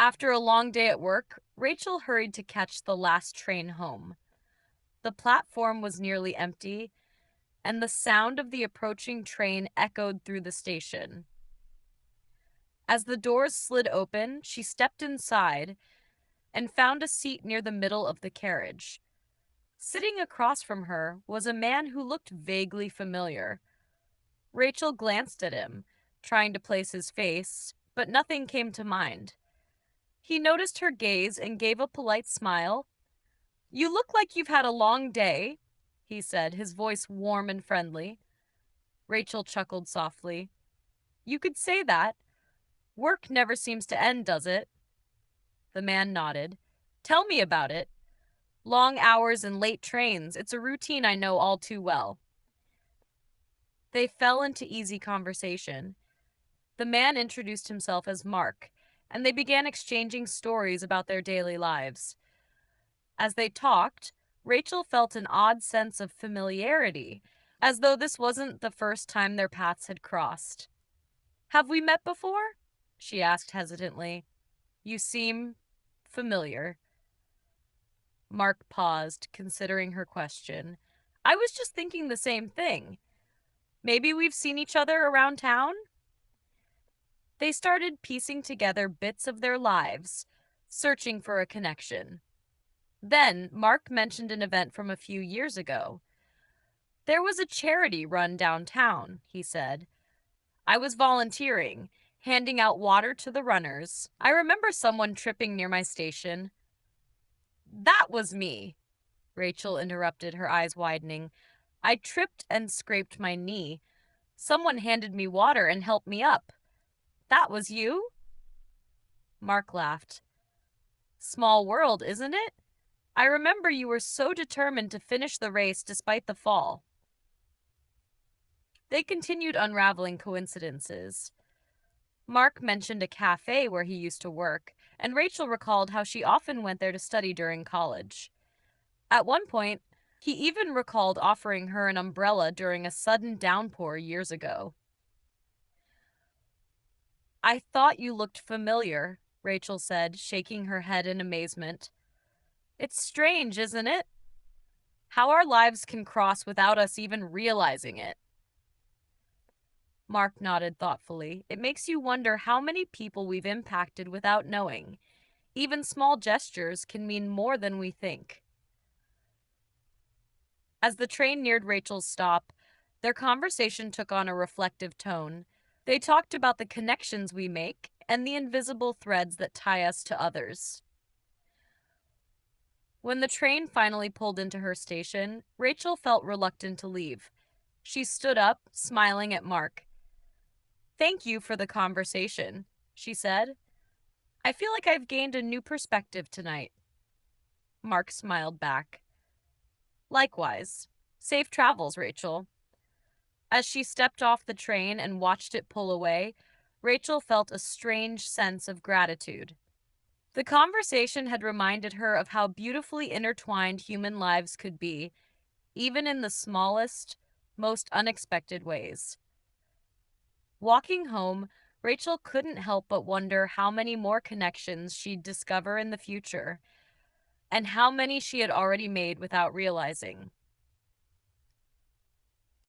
After a long day at work, Rachel hurried to catch the last train home. The platform was nearly empty, and the sound of the approaching train echoed through the station. As the doors slid open, she stepped inside and found a seat near the middle of the carriage. Sitting across from her was a man who looked vaguely familiar. Rachel glanced at him, trying to place his face, but nothing came to mind. He noticed her gaze and gave a polite smile. "You look like you've had a long day," he said, his voice warm and friendly. Rachel chuckled softly. "You could say that. Work never seems to end, does it?" The man nodded. "Tell me about it. Long hours and late trains. It's a routine I know all too well." They fell into easy conversation. The man introduced himself as Mark, and they began exchanging stories about their daily lives. As they talked, Rachel felt an odd sense of familiarity, as though this wasn't the first time their paths had crossed. "Have we met before?" she asked hesitantly. "You seem familiar." Mark paused, considering her question. "I was just thinking the same thing. Maybe we've seen each other around town?" They started piecing together bits of their lives, searching for a connection. Then Mark mentioned an event from a few years ago. "There was a charity run downtown," he said. "I was volunteering, handing out water to the runners. I remember someone tripping near my station." "That was me," Rachel interrupted, her eyes widening. "I tripped and scraped my knee. Someone handed me water and helped me up." "That was you?" Mark laughed. "Small world, isn't it? I remember you were so determined to finish the race despite the fall." They continued unraveling coincidences. Mark mentioned a cafe where he used to work, and Rachel recalled how she often went there to study during college. At one point, he even recalled offering her an umbrella during a sudden downpour years ago. "I thought you looked familiar," Rachel said, shaking her head in amazement. "It's strange, isn't it? How our lives can cross without us even realizing it." Mark nodded thoughtfully. "It makes you wonder how many people we've impacted without knowing. Even small gestures can mean more than we think." As the train neared Rachel's stop, their conversation took on a reflective tone. They talked about the connections we make and the invisible threads that tie us to others. When the train finally pulled into her station, Rachel felt reluctant to leave. She stood up, smiling at Mark. "Thank you for the conversation," she said. "I feel like I've gained a new perspective tonight." Mark smiled back. "Likewise. Safe travels, Rachel." As she stepped off the train and watched it pull away, Rachel felt a strange sense of gratitude. The conversation had reminded her of how beautifully intertwined human lives could be, even in the smallest, most unexpected ways. Walking home, Rachel couldn't help but wonder how many more connections she'd discover in the future, and how many she had already made without realizing.